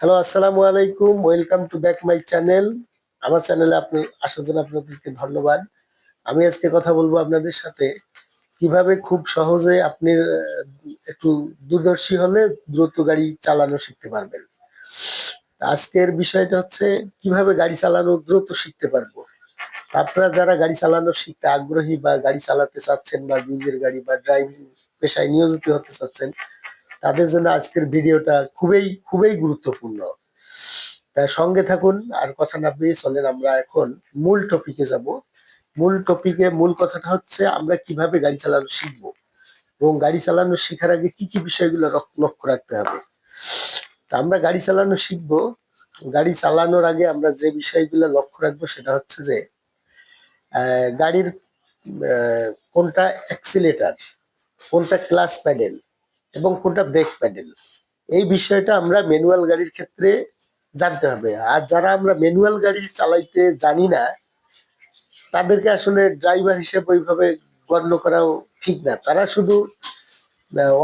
Hello, আসসালামু আলাইকুম। Welcome to back my channel. আমার চ্যানেলে আপনি আসার জন্য আপনাদেরকে ধন্যবাদ। আমি আজকে কথা বলবো আপনাদের সাথে কিভাবে খুব সহজে আপনি একটু দূরদর্শী হলে দ্রুত গাড়ি চালানো শিখতে পারবেন। আজকের বিষয়টা হচ্ছে কিভাবে গাড়ি চালানো দ্রুত শিখতে পারবো। আপনারা যারা গাড়ি চালানো শিখতে আগ্রহী বা গাড়ি চালাতে চাচ্ছেন বা নিজের গাড়ি বা ড্রাইভিং পেশায় নিয়োজিত হতে চাচ্ছেন, তাদের জন্য আজকের ভিডিওটা খুবই খুবই গুরুত্বপূর্ণ। তাই সঙ্গে থাকুন। আর কথা না বাড়িয়ে চলেন আমরা এখন মূল টপিকে যাব। মূল কথাটা হচ্ছে আমরা কিভাবে গাড়ি চালানো শিখবো এবং গাড়ি চালানো শেখার আগে কি কি বিষয়গুলো লক্ষ্য রাখতে হবে। তা আমরা গাড়ি চালানো শিখবো। গাড়ি চালানোর আগে আমরা যে বিষয়গুলো লক্ষ্য রাখবো সেটা হচ্ছে যে গাড়ির কোনটা অ্যাক্সিলেটার, কোনটা ক্লাস প্যাডেল এবং কোনটা ব্রেক প্যাডেল। এই বিষয়টা আমরা ম্যানুয়াল গাড়ির ক্ষেত্রে জানতে হবে। আর যারা আমরা ম্যানুয়াল গাড়ি চালাইতে জানি না, তাদেরকে আসলে ড্রাইভার হিসেবে ওইভাবে গণ্য করাও ঠিক না। তারা শুধু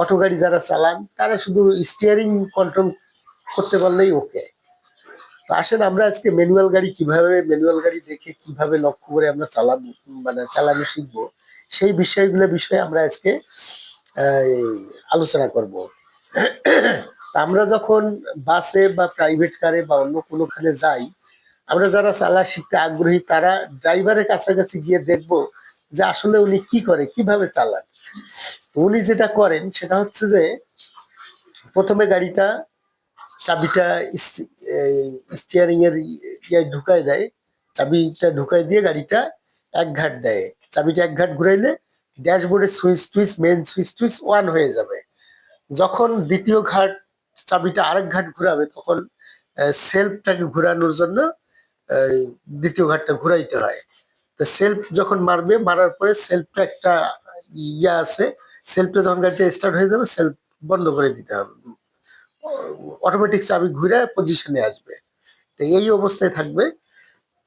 অটো গাড়ি যারা চালান তারা শুধু স্টিয়ারিং কন্ট্রোল করতে পারলেই ওকে। তো আসেন আমরা আজকে ম্যানুয়াল গাড়ি দেখে কিভাবে লক্ষ্য করে আমরা চালানো শিখবো, সেই বিষয়ে আমরা আজকে আলোচনা করব। তা আমরা যখন বাসে বা প্রাইভেট কারে বা অন্য কোনোখানে যাই, আমরা যারা চালা শিখতে আগ্রহী তারা ড্রাইভারের কাছাকাছি গিয়ে দেখবো যে আসলে উনি কি করে, কিভাবে চালান। তো উনি যেটা করেন সেটা হচ্ছে যে প্রথমে গাড়িটা চাবিটা স্টিয়ারিং এর ঢুকায় দেয়। চাবিটা ঢুকাই দিয়ে গাড়িটা এক ঘাট দেয়। চাবিটা এক ঘাট ঘুরাইলে ড্যাশবোর্ডের সুইচ টুইচ, মেন সুইচ টুইচ অন হয়ে যাবে। যখন দ্বিতীয় ঘাট চাবিটা আরেক ঘাট ঘুরাবে তখন সেলফটাকে ঘুরানোর জন্য দ্বিতীয় ঘাটটা ঘুরাইতে হয়। তো সেলফ যখন মারার পরে সেলফটা একটা আছে, সেলফটা যখন গাড়িটা স্টার্ট হয়ে যাবে সেলফ বন্ধ করে দিতে হবে। অটোমেটিক চাবি ঘুরে পজিশনে আসবে। তো এই অবস্থায় থাকবে।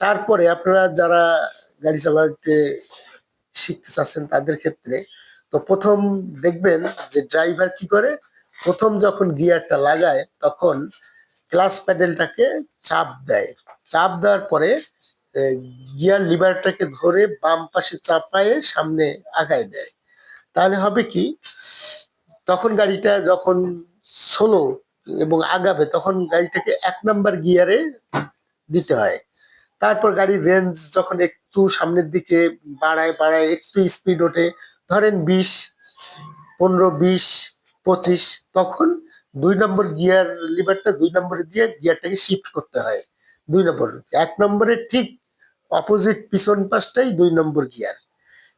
তারপরে আপনারা যারা গাড়ি চালাতে শিখতে চাচ্ছেন তাদের ক্ষেত্রে তো প্রথম দেখবেন যে ড্রাইভার কি করে, প্রথম যখন গিয়ারটা লাগায় তখন ক্লাস প্যাডেলটাকে চাপ দেয়। চাপ দেওয়ার পরে গিয়ার লিভারটাকে ধরে বাম পাশে চাপায়ে সামনে আগায় দেয়। তাহলে হবে কি, তখন গাড়িটা যখন স্লো এবং আগাবে তখন গাড়িটাকে ১ নাম্বার গিয়ারে দিতে হয়। তারপর গাড়ির রেঞ্জ যখন একটু সামনের দিকে বাড়ায় একটু স্পিড ওঠে, ধরেন ২০, ১৫, ২০, ২৫, তখন ২ নম্বর গিয়ার লিভারটা ২ নম্বরে দিয়ে গিয়ারটাকে শিফট করতে হয়। ২ নম্বর, ১ নম্বরের ঠিক অপোজিট পিছন পাশটাই ২ নম্বর গিয়ার।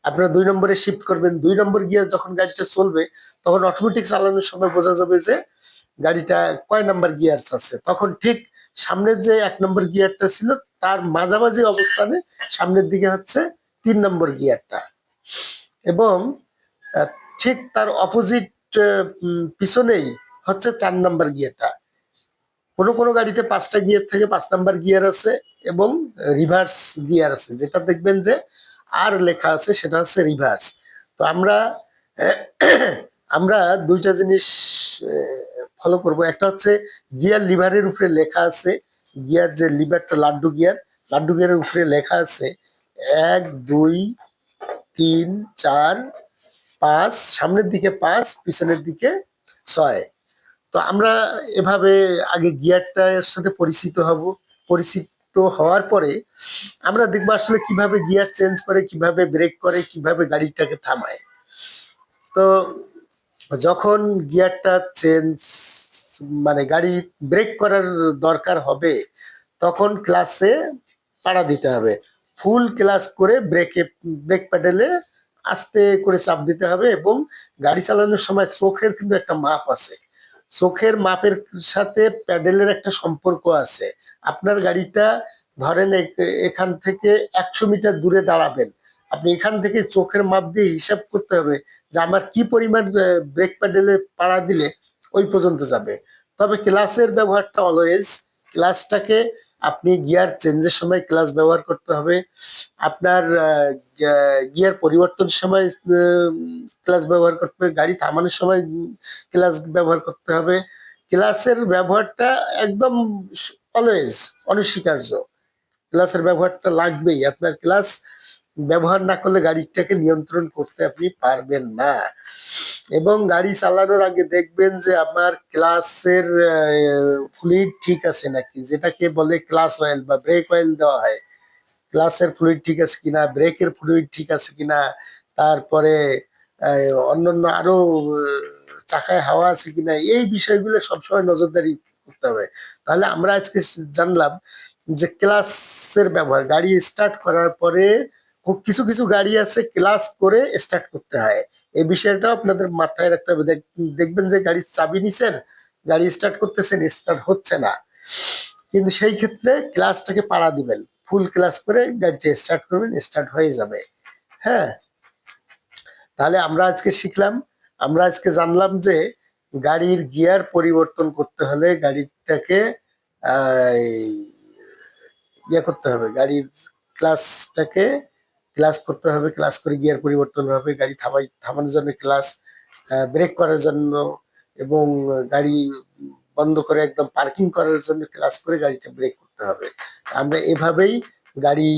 আপনারা ২ নম্বরে শিফট করবেন। ২ নম্বর গিয়ার যখন গাড়িটা চলবে তখন অটোমেটিক চালানোর সময় বোঝা যাবে যে গাড়িটা কয় নাম্বার গিয়ার আছে। তখন ঠিক সামনের যে ১ নম্বর গিয়ারটা ছিল তার মাঝামাঝি অবস্থানে সামনের দিকে হচ্ছে ৩ নম্বর গিয়ারটা এবং আহ, ঠিক তার অপোজিট পিছনেই হচ্ছে ৪ নম্বর গিয়ারটা। কোনো কোনো গাড়িতে ৫টা গিয়ার থেকে ৫ নম্বর গিয়ার আছে এবং রিভার্স গিয়ার আছে, যেটা দেখবেন যে আর লেখা আছে সেটা হচ্ছে রিভার্স। তো আমরা আমরা দুইটা জিনিস ফলো করব। একটা হচ্ছে গিয়ার লিভারের উপরে লেখা আছে, গিয়ার যে লিভারটা লাড্ডু গিয়ারের উপরে লেখা আছে ১, ২, ৩, ৪, ৫, সামনের দিকে ৫, পিছনের দিকে ৬। তো আমরা এভাবে আগে গিয়ারটার সাথে পরিচিত হওয়ার পরে আমরা দেখবো আসলে কিভাবে গিয়ার চেঞ্জ করে, কিভাবে ব্রেক করে, কিভাবে গাড়িটাকে থামায়। তো যখন গিয়ারটা চেঞ্জ গাড়ি ব্রেক করার দরকার হবে তখন ক্লাসে পাড়া দিতে হবে। ফুল ক্লাস করে ব্রেক প্যাডেলে আস্তে করে চাপ দিতে হবে এবং গাড়ি চালানোর সময় চোখের কিন্তু একটা মাপ আছে। চোখের মাপের সাথে প্যাডেলের একটা সম্পর্ক আছে। আপনার গাড়িটা ধরেন এখান থেকে ১০০ মিটার দূরে দাঁড়াবেন, আপনি এখান থেকে চোখের মাপ দিয়ে হিসাব করতে হবে যে আমার কি পরিমাণ ব্রেক প্যাডেলে পাড়া দিলে ওই পর্যন্ত যাবে। তবে ক্লাসের ব্যবহারটা অলওয়েজ, ক্লাসটাকে আপনি গিয়ার চেঞ্জের সময় ক্লাস ব্যবহার করতে হবে। আপনার গিয়ার পরিবর্তনের সময় ক্লাস ব্যবহার করতে হবে। গাড়ি থামানোর সময় ক্লাস ব্যবহার করতে হবে। ক্লাসের ব্যবহারটা একদম অলওয়েজ অনস্বীকার্য। ক্লাসের ব্যবহারটা লাগবেই। আপনার ক্লাস ব্যবহার না করলে গাড়িটাকে নিয়ন্ত্রণ করতে আপনি পারবেন না। এবং গাড়ি চালানোর আগে দেখবেন যে আমার ক্লাসের ফ্লুইড ঠিক আছে নাকি, যেটাকে বলে ক্লাস অয়েল বা ব্রেক অয়েল দেওয়া হয়। ক্লাসের ফ্লুইড ঠিক আছে কিনা, ব্রেকের ফ্লুইড ঠিক আছে কিনা, তারপরে অন্যান্য আরো চাকায় হাওয়া আছে কিনা, এই বিষয়গুলো সবসময় নজরদারি করতে হবে। তাহলে আমরা আজকে জানলাম যে ক্লাসের ব্যবহার, গাড়ি স্টার্ট করার পরে খুব কিছু কিছু গাড়ি আছে ক্লাস করে স্টার্ট করতে হয়। এই বিষয়টা আপনাদের মাথায় রাখতে হবে। দেখবেন যে গাড়ির চাবি নিছেন, গাড়ি স্টার্ট করতেছেন, স্টার্ট হচ্ছে না, কিন্তু সেই ক্ষেত্রে ক্লাসটাকে পাড়া দিবেন, ফুল ক্লাস করে গাড়িটা স্টার্ট করবেন, স্টার্ট হয়ে যাবে। হ্যাঁ, তাহলে আমরা আজকে শিখলাম, আমরা আজকে জানলাম যে গাড়ির গিয়ার পরিবর্তন করতে হলে গাড়িটাকে আহ, ইয়ে করতে হবে, গাড়ির ক্লাসটাকে ক্লাস করতে হবে, ক্লাস করে গিয়ার পরিবর্তন হবে, গাড়ি থামানোর জন্য ক্লাস, ব্রেক করার জন্য, এবং গাড়ি বন্ধ করে একদম পার্কিং করার জন্য ক্লাস করে গাড়িটা ব্রেক করতে হবে। আমরা এভাবেই গাড়ি